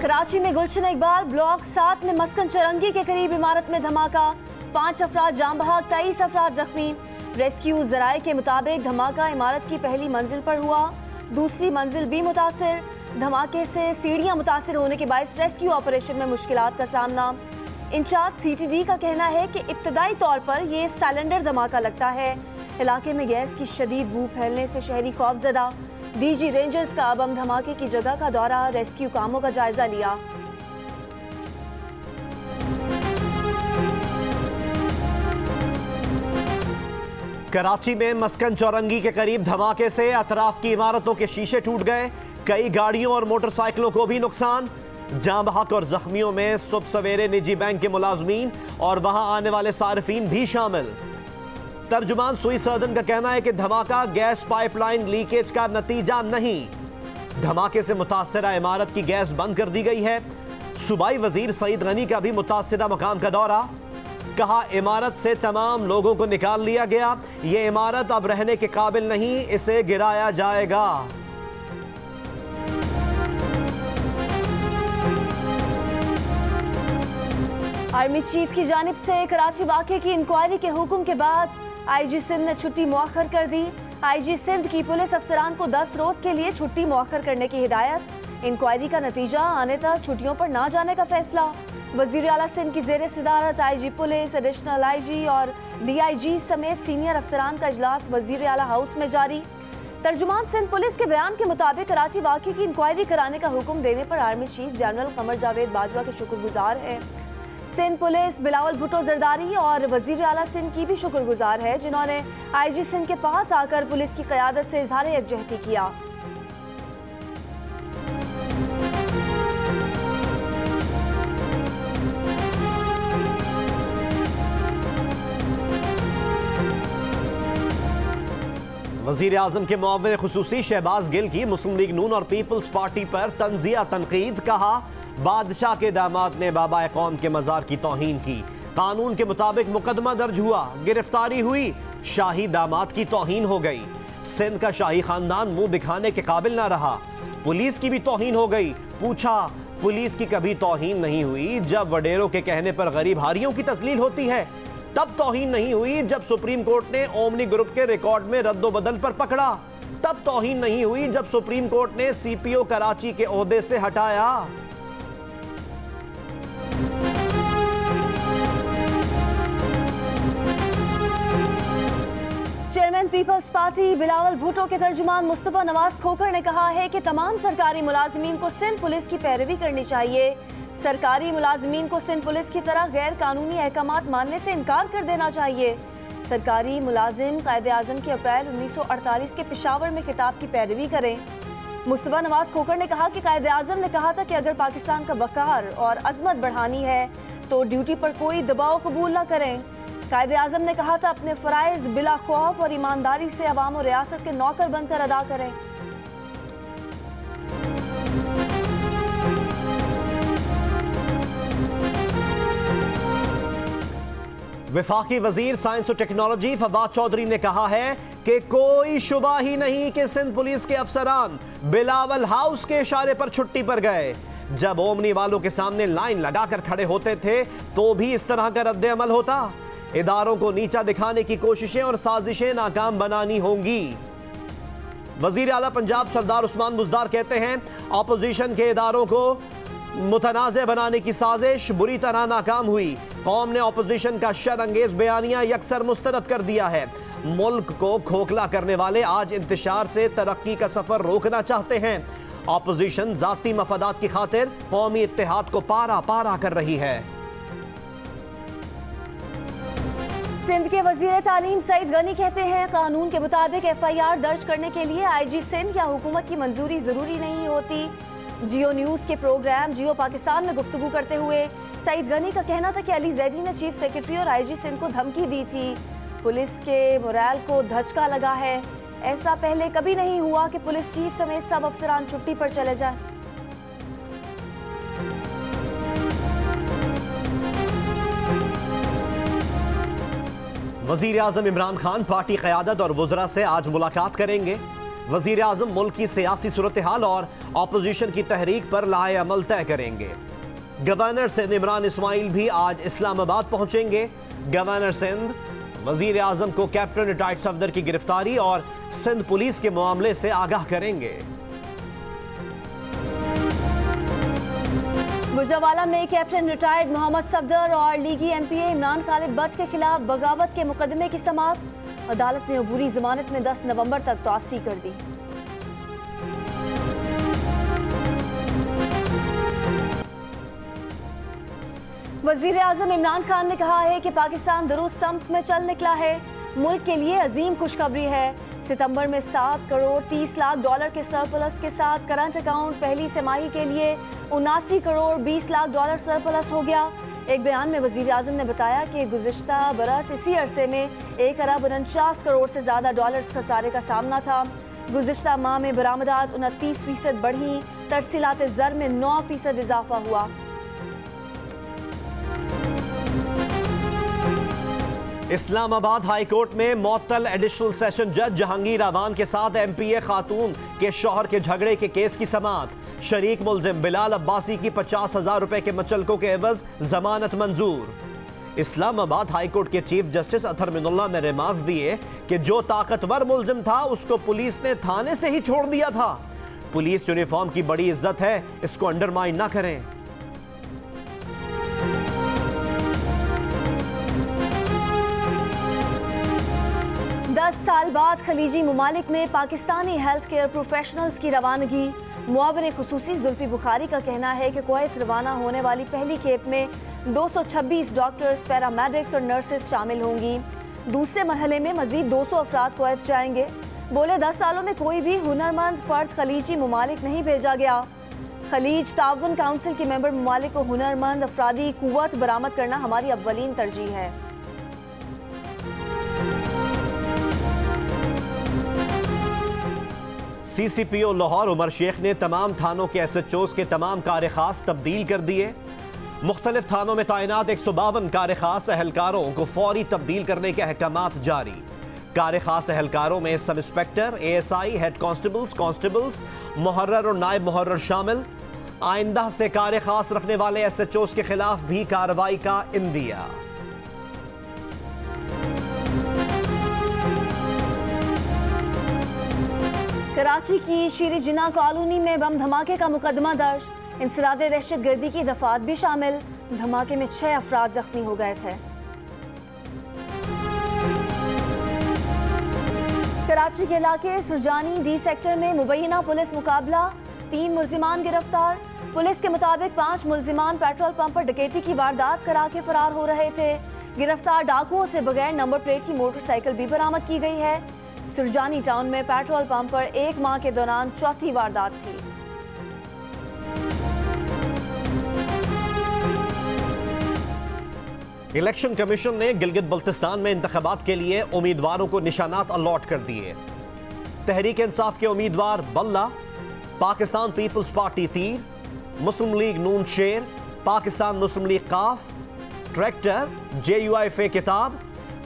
कराची में गुलशन इकबाल ब्लॉक 7 में मस्कन चौरंगी के करीब इमारत में धमाका, 5 अफराद जान बहक, 23 अफराद जख्मी। रेस्क्यू जराये के मुताबिक धमाका इमारत की पहली मंजिल पर हुआ, दूसरी मंजिल भी मुतासिर। धमाके से सीढ़ियां मुतासिर होने के बायस रेस्क्यू ऑपरेशन में मुश्किलात का सामना। इंचार्ज CTD का कहना है कि इब्तदाई तौर पर यह सिलेंडर धमाका लगता है। इलाके में गैस की शदीद बू फैलने से शहरी खौफजदा। DG रेंजर्स का बम धमाके की जगह का दौरा, रेस्क्यू कामों का जायजा लिया। कराची में मस्कन चौरंगी के करीब धमाके से अतराफ की इमारतों के शीशे टूट गए, कई गाड़ियों और मोटरसाइकिलों को भी नुकसान। जाँ बहक और जख्मियों में सुबह सवेरे निजी बैंक के मुलाजमीन और वहां आने वाले सार्फिन भी शामिल। तर्जुमान सुई सर्दन का कहना है कि धमाका गैस पाइपलाइन लीकेज का नतीजा नहीं। धमाके से मुतासरा इमारत की गैस बंद कर दी गई है। सूबाई वजीर सईद गनी का भी मुतासरा मकाम का दौरा, कहा इमारत से तमाम लोगों को निकाल लिया गया, ये इमारत अब रहने के काबिल नहीं, इसे गिराया जाएगा। आर्मी चीफ की जानिब से कराची वाक़े की इंक्वायरी के हुक्म के बाद IG सिंध ने छुट्टी मुअख्खर कर दी। IG सिंध की पुलिस अफसरान को 10 रोज के लिए छुट्टी मुअख्खर करने की हिदायत। इंक्वायरी का नतीजा आने तक छुट्टियों पर ना जाने का फैसला। वज़ीर आला सिंध की ज़ेर सदारत IG पुलिस, एडिशनल IG और DIG समेत सीनियर अफसरान का इजलास वज़ीर आला हाउस में जारी। तर्जुमान सिंध पुलिस के बयान के मुताबिक कराची वाक़े की इंक्वायरी कराने का हुक्म देने पर army chief general Qamar Javed Bajwa के शुक्रगुजार है। सिंध पुलिस बिलावल भुट्टो जरदारी और वज़ीर आला सिंध की भी शुक्रगुजार है, जिन्होंने IG सिंध के पास आकर पुलिस की क़यादत से इजहार यकजहती किया। वज़ीर आज़म के मुअव्विन खुसूसी शहबाज गिल की मुस्लिम लीग नून और पीपल्स पार्टी पर तंज़िया तनकीद, कहा बादशाह के दामाद ने बाबा कौम के मज़ार की तौहीन की, कानून के मुताबिक मुकदमा दर्ज हुआ, गिरफ्तारी हुई, शाही दामाद की तौहीन हो गई। सिंध का शाही खानदान मुंह दिखाने के काबिल ना रहा, पुलिस की भी तौहीन हो गई। पूछा पुलिस की कभी तौहीन नहीं हुई जब वडेरों के कहने पर गरीब हारियों की तस्लील होती है, तब तौहीन नहीं हुई जब सुप्रीम कोर्ट ने ओमनी ग्रुप के रिकॉर्ड में रद्दोबदल पर पकड़ा, तब तौहीन नहीं हुई जब सुप्रीम कोर्ट ने CPO कराची के ओहदे से हटाया। चेयरमैन पीपल्स पार्टी बिलावल भुट्टो के तर्जुमान मुस्तफा नवाज खोखर ने कहा है कि तमाम सरकारी मुलाजमीन को सिंध पुलिस की पैरवी करनी चाहिए। सरकारी मुलाजमीन को सिंध पुलिस की तरह गैर कानूनी अहकामात मानने से इनकार कर देना चाहिए। सरकारी मुलाजिम कायदे आज़म के अप्रैल 1948 के पेशावर में खिताब की पैरवी करें। मुस्तफा नवाज खोखर ने कहा कि कायदे आज़म ने कहा था कि अगर पाकिस्तान का वक़ार और अजमत बढ़ानी है तो ड्यूटी पर कोई दबाव कबूल न करें। कायदे आज़म ने कहा था अपने फ़राइज़ बिला खौफ और ईमानदारी से अवाम और रियासत के नौकर बनकर अदा करें। वफाकी वजीर साइंस और टेक्नोलॉजी फवाद चौधरी ने कहा है कि कोई शुबा ही नहीं कि सिंध पुलिस के अफसरान बिलावल हाउस के इशारे पर छुट्टी पर गए। जब ओमनी वालों के सामने लाइन लगाकर खड़े होते थे तो भी इस तरह का रद्द अमल होता। इदारों को नीचा दिखाने की कोशिशें और साजिशें नाकाम बनानी होंगी। वजीर आला पंजाब सरदार उस्मान बुज़दार कहते हैं अपोजिशन के इदारों को मुतनाज़ बनाने की साजिश बुरी तरह नाकाम हुई। कौम ने अपोजिशन का शरअंगेज बयानिया यकसर मुस्तरद कर दिया है। मुल्क को खोखला करने वाले आज इंतशार से तरक्की का सफर रोकना चाहते हैं। अपोजिशन जाती मफादात की खातिर कौमी इत्तेहाद को पारा पारा कर रही है। सिंध के वजीर तालीम सईद गनी कहते हैं कानून के मुताबिक FIR दर्ज करने के लिए IG सिंध या हुकूमत की मंजूरी जरूरी नहीं होती। जियो न्यूज़ के प्रोग्राम जियो पाकिस्तान में गुफ्तगू करते हुए सईद गनी का कहना था कि अली जैदी ने चीफ सेक्रेटरी और IG सिंध को धमकी दी थी। पुलिस के मोरल को धचका लगा है। ऐसा पहले कभी नहीं हुआ कि पुलिस चीफ समेत सब अफसरान छुट्टी पर चले जाएं। वज़ीर आज़म इमरान खान पार्टी क़यादत और वज़रा से आज मुलाकात करेंगे। वजीर आजम मुल्क की सियासी सूरत हाल और अपोजिशन की तहरीक पर लाए अमल तय करेंगे। गवर्नर सिंध इमरान इस्माइल भी आज इस्लामाबाद पहुंचेंगे। गवर्नर सिंध वजीर आजम को कैप्टन रिटायर्ड सफदर की गिरफ्तारी और सिंध पुलिस के मामले से आगाह करेंगे। गुजरावाला में कैप्टन रिटायर्ड मोहम्मद सफदर और लीगी एमपीए इमरान खालिद भट्ट के खिलाफ बगावत के मुकदमे की समाअत। अदालत ने अबूरी जमानत में 10 नवंबर तक तौसी कर दी। वजीर आजम इमरान खान ने कहा है कि पाकिस्तान दुरुस्त समत में चल निकला है। मुल्क के लिए अजीम खुशखबरी है। सितंबर में 7 करोड़ 30 लाख डॉलर के सरप्लस के साथ करंट अकाउंट पहली तिमाही के लिए 79 करोड़ 20 लाख डॉलर सरप्लस हो गया। एक बयान में वजीर आजम ने बताया कि गुज़िश्ता बरस इसी अरसे में 1 अरब 49 करोड़ से ज़्यादा डॉलर्स खसारे का सामना था। गुज़िश्ता माह में बरामदात 29% बढ़ी। तरसीलात ज़र में 9% इजाफा हुआ। इस्लामाबाद हाई कोर्ट में मुअत्तल एडिशनल सेशन जज जहांगीर अवान के साथ एमपीए खातून के शौहर के झगड़े के केस की समाअत। शरीक मुलजिम बिलाल अब्बासी की 50,000 रुपए के मचलकों के एवज जमानत मंजूर। इस्लामाबाद हाई कोर्ट के चीफ जस्टिस अतहर मिनुल्लाह ने रिमार्क्स दिए कि जो ताकतवर मुलजिम था उसको पुलिस ने थाने से ही छोड़ दिया था। पुलिस यूनिफॉर्म की बड़ी इज्जत है, इसको अंडरमाइन ना करें। दस साल बाद खलीजी ममालिक में पाकिस्तानी हेल्थ केयर प्रोफेशनल्स की रवानगी। मुआविन खुसूसी जुल्फी बुखारी का कहना है कि कुवैत रवाना होने वाली पहली खेप में 226 डॉक्टर्स, पैरामेडिक्स और नर्सेज शामिल होंगी। दूसरे मरहले में मजीद 200 अफराद कुवैत जाएंगे। बोले 10 सालों में कोई भी हुनरमंद फर्द खलीजी ममालिक नहीं भेजा गया। खलीज ताउन काउंसिल के मेंबर ममालिक को हुनरमंद अफरादी कुव्वत बरामद करना हमारी अव्वलीन तरजीह है। सीसीपीओ लाहौर उमर शेख ने तमाम थानों के एसएचओज के तमाम कार खास तब्दील कर दिए। मुख्तलिफ थानों में तैनात 152 कार खास एहलकारों को फौरी तब्दील करने के अहकामात जारी। कार खास एहलकारों में sub inspector, ASI, head constables, मुहर्रर और नायब मुहर्रर शामिल। आइंदा से कार खास रखने वाले एसएचओज के खिलाफ भी कार्रवाई का इंदिया। कराची की शीरी जिना कॉलोनी में बम धमाके का मुकदमा दर्ज। इंसदाद दहशत गर्दी की दफात भी शामिल। धमाके में 6 अफराद जख्मी हो गए थे। कराची के इलाके सुरजानी डी सेक्टर में मुबैना पुलिस मुकाबला। 3 मुल्जिमान गिरफ्तार। पुलिस के मुताबिक 5 मुल्जिमान पेट्रोल पंप पर डकैती की वारदात करा के फरार हो रहे थे। गिरफ्तार डाकुओं से बगैर नंबर प्लेट की मोटरसाइकिल भी बरामद की गई है। सुरजानी टाउन में पेट्रोल पंप पर 1 माह के दौरान चौथी वारदात थी। इलेक्शन कमीशन ने गिलगित बल्तिस्तान में इंतखाबात के लिए उम्मीदवारों को निशानात अलॉट कर दिए। तहरीक इंसाफ के उम्मीदवार बल्ला, पाकिस्तान पीपल्स पार्टी तीर, मुस्लिम लीग नून शेर, पाकिस्तान मुस्लिम लीग काफ, ट्रैक्टर, JUIF किताब,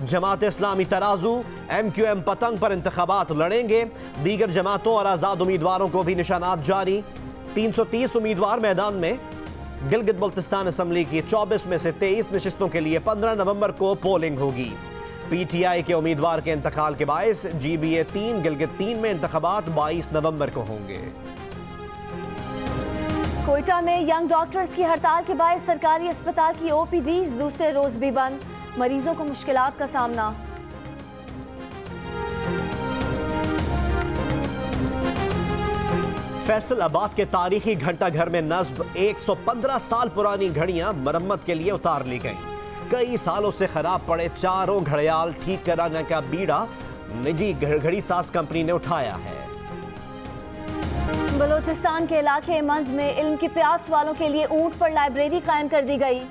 जमात इस्लामी तराजू, MQM पतंग पर इंतखाबात लड़ेंगे। दीगर जमातों और आज़ाद उम्मीदवारों को भी निशानात जारी। 330 उम्मीदवार मैदान में। गिलगित बल्तिस्तान असम्बली की 24 में से 23 नशिस्तों के लिए 15 नवंबर को पोलिंग होगी। PTI के उम्मीदवार के इंतकाल के बायस GBA 3 गिलगित 3 में इंतखाबात 22 नवंबर को होंगे। कोयटा में यंग डॉक्टर्स की हड़ताल के बायस सरकारी अस्पताल की OPDs दूसरे रोज भी बंद। मरीजों को मुश्किलात का सामना। फैसलाबाद के तारीखी घंटा घर में नस्ब 115 साल पुरानी घड़ियां मरम्मत के लिए उतार ली गईं। कई सालों से खराब पड़े चारों घड़ियाल ठीक कराने का बीड़ा निजी घड़ी साज कंपनी ने उठाया है। बलोचिस्तान के इलाके मंद में इल्म की प्यास वालों के लिए ऊंट पर लाइब्रेरी कायम कर दी गई।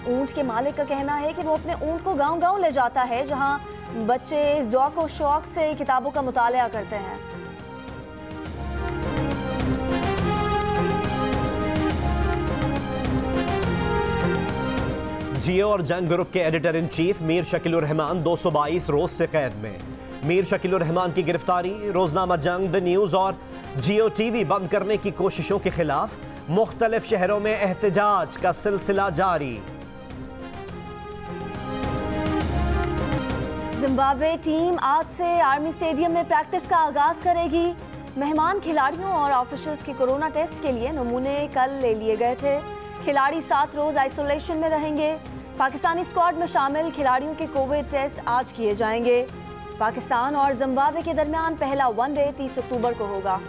ऊंट के मालिक का कहना है कि वो अपने ऊंट को गांव-गांव ले जाता है, जहां बच्चे ज़ौक़ और शौक से किताबों का मुतालिया करते हैं। जियो और जंग ग्रुप के editor in chief Mir Shakeel उर रहमान 222 रोज से कैद में। मीर शकील उर रहमान की गिरफ्तारी, रोजनामा जंग, द न्यूज और जियो टीवी बंद करने की कोशिशों के खिलाफ मुख्तलिफ शहरों में एहतजाज का सिलसिला जारी। जिम्बाब्वे टीम आज से आर्मी स्टेडियम में प्रैक्टिस का आगाज करेगी। मेहमान खिलाड़ियों और ऑफिशियल्स के कोरोना टेस्ट के लिए नमूने कल ले लिए गए थे। खिलाड़ी 7 रोज आइसोलेशन में रहेंगे। पाकिस्तानी स्क्वाड में शामिल खिलाड़ियों के कोविड टेस्ट आज किए जाएंगे। पाकिस्तान और जिम्बाब्वे के दरमियान पहला वनडे 30 अक्टूबर को होगा।